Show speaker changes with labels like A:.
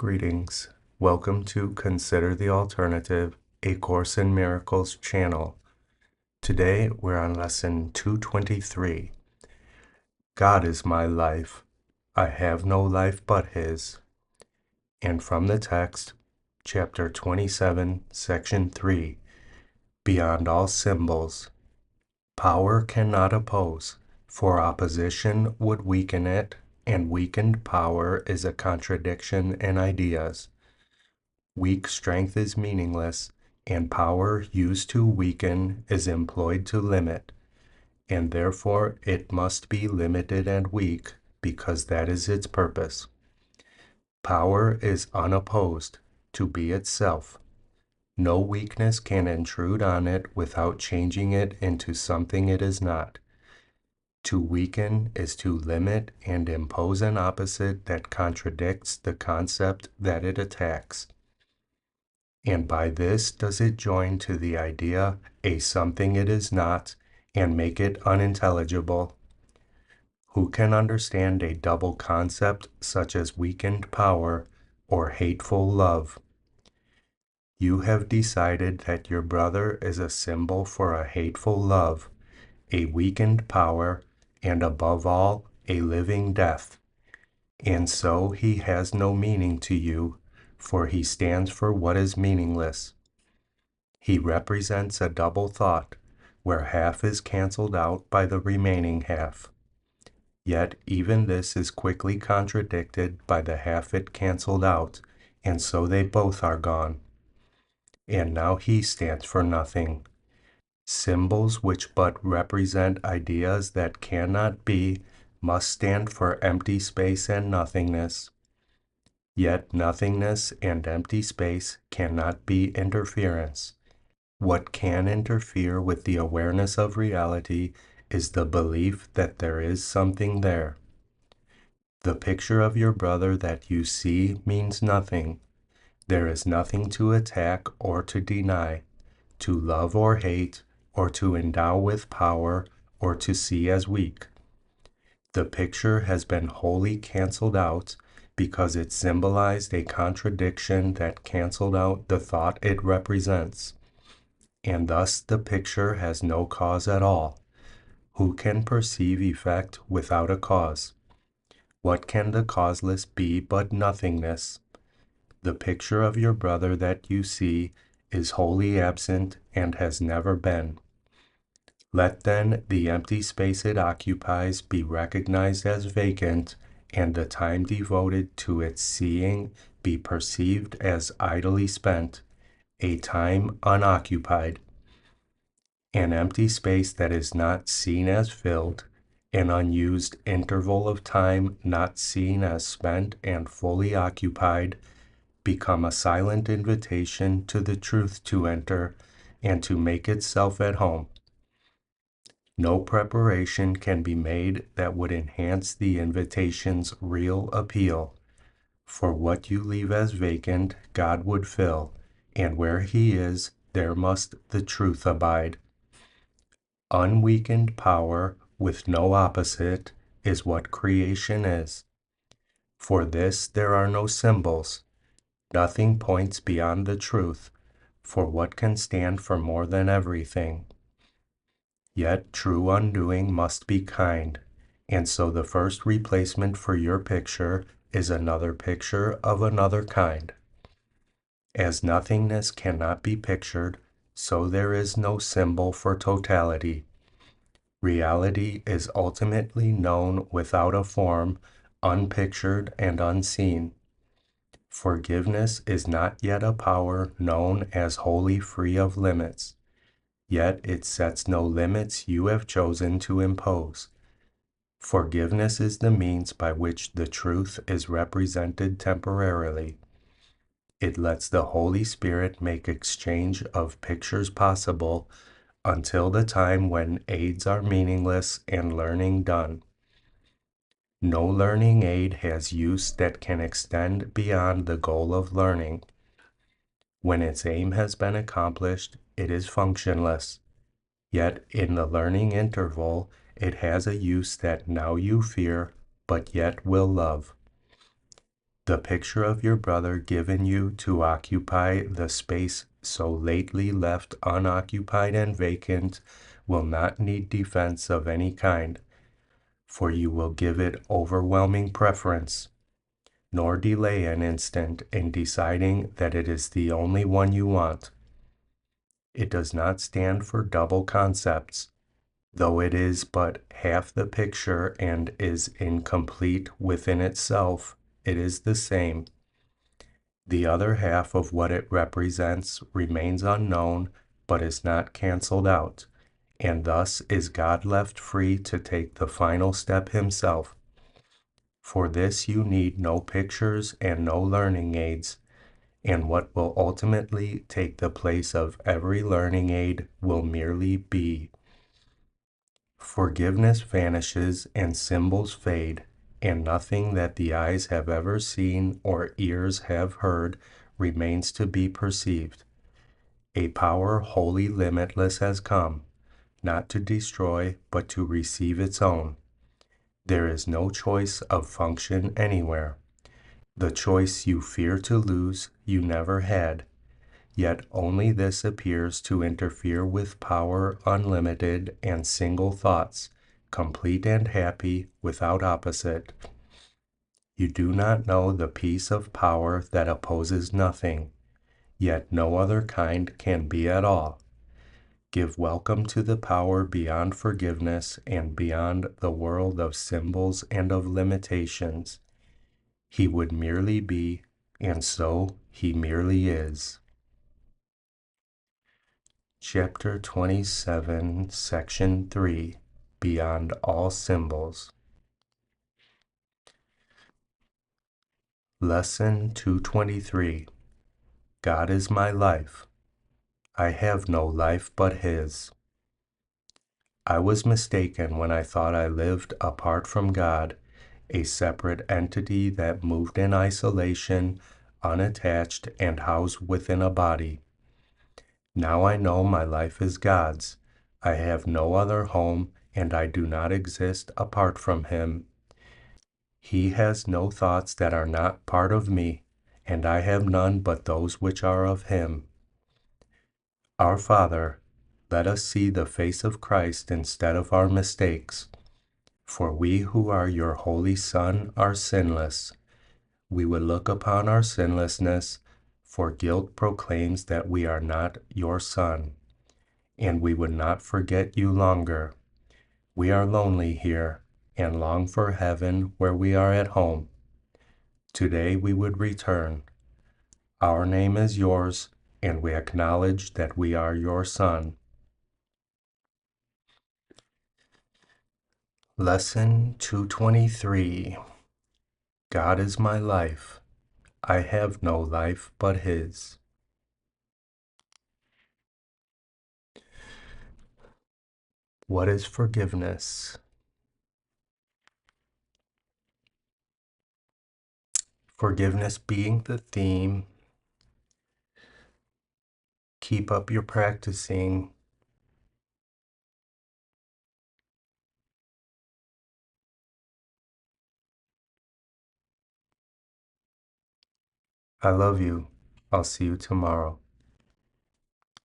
A: Greetings. Welcome to Consider the Alternative, A Course in Miracles channel. Today we're on lesson 223. God is my life. I have no life but His. And from the text, chapter 27, section 3, Beyond all symbols. Power cannot oppose, for opposition would weaken it, and weakened power is a contradiction in ideas. Weak strength is meaningless, and power used to weaken is employed to limit, and therefore it must be limited and weak, because that is its purpose. Power is unopposed, to be itself. No weakness can intrude on it without changing it into something it is not. To weaken is to limit and impose an opposite that contradicts the concept that it attacks. And by this does it join to the idea a something it is not, and make it unintelligible. Who can understand a double concept such as weakened power or hateful love? You have decided that your brother is a symbol for a hateful love, a weakened power, and above all, a living death. And so he has no meaning to you, for he stands for what is meaningless. He represents a double thought, where half is cancelled out by the remaining half. Yet even this is quickly contradicted by the half it cancelled out, and so they both are gone. And now he stands for nothing. Symbols which but represent ideas that cannot be must stand for empty space and nothingness. Yet nothingness and empty space cannot be interference. What can interfere with the awareness of reality is the belief that there is something there. The picture of your brother that you see means nothing. There is nothing to attack or to deny, to love or hate, or to endow with power, or to see as weak. The picture has been wholly cancelled out because it symbolized a contradiction that cancelled out the thought it represents. And thus the picture has no cause at all. Who can perceive effect without a cause? What can the causeless be but nothingness? The picture of your brother that you see is wholly absent and has never been. Let then the empty space it occupies be recognized as vacant, and the time devoted to its seeing be perceived as idly spent, a time unoccupied. An empty space that is not seen as filled, an unused interval of time not seen as spent and fully occupied, become a silent invitation to the truth to enter and to make itself at home. No preparation can be made that would enhance the invitation's real appeal. For what you leave as vacant, God would fill, and where He is, there must the truth abide. Unweakened power, with no opposite, is what creation is. For this there are no symbols. Nothing points beyond the truth, for what can stand for more than everything? Yet true undoing must be kind, and so the first replacement for your picture is another picture of another kind. As nothingness cannot be pictured, so there is no symbol for totality. Reality is ultimately known without a form, unpictured and unseen. Forgiveness is not yet a power known as wholly free of limits, yet it sets no limits you have chosen to impose. Forgiveness is the means by which the truth is represented temporarily. It lets the Holy Spirit make exchange of pictures possible until the time when aids are meaningless and learning done. No learning aid has use that can extend beyond the goal of learning. When its aim has been accomplished, it is functionless. Yet in the learning interval, it has a use that now you fear, but yet will love. The picture of your brother given you to occupy the space so lately left unoccupied and vacant will not need defense of any kind, for you will give it overwhelming preference, nor delay an instant in deciding that it is the only one you want. It does not stand for double concepts, though it is but half the picture and is incomplete within itself. It is the same. The other half of what it represents remains unknown, but is not cancelled out, and thus is God left free to take the final step himself. For this you need no pictures and no learning aids, and what will ultimately take the place of every learning aid will merely be. Forgiveness vanishes and symbols fade, and nothing that the eyes have ever seen or ears have heard remains to be perceived. A power wholly limitless has come, not to destroy, but to receive its own. There is no choice of function anywhere. The choice you fear to lose, you never had. Yet only this appears to interfere with power unlimited and single thoughts, complete and happy, without opposite. You do not know the peace of power that opposes nothing, yet no other kind can be at all. Give welcome to the power beyond forgiveness and beyond the world of symbols and of limitations. He would merely be, and so he merely is. Chapter 27, Section 3, Beyond All Symbols. Lesson 223. God is my life. I have no life but His. I was mistaken when I thought I lived apart from God, a separate entity that moved in isolation, unattached, and housed within a body. Now I know my life is God's. I have no other home, and I do not exist apart from Him. He has no thoughts that are not part of me, and I have none but those which are of Him. Our Father, let us see the face of Christ instead of our mistakes. For we who are your Holy Son are sinless. We would look upon our sinlessness, for guilt proclaims that we are not your Son, and we would not forget you longer. We are lonely here, and long for heaven where we are at home. Today we would return. Our name is yours, and we acknowledge that we are your Son. Lesson 223. God is my life. I have no life but His. What is forgiveness? Forgiveness being the theme. Keep up your practicing. I love you. I'll see you tomorrow.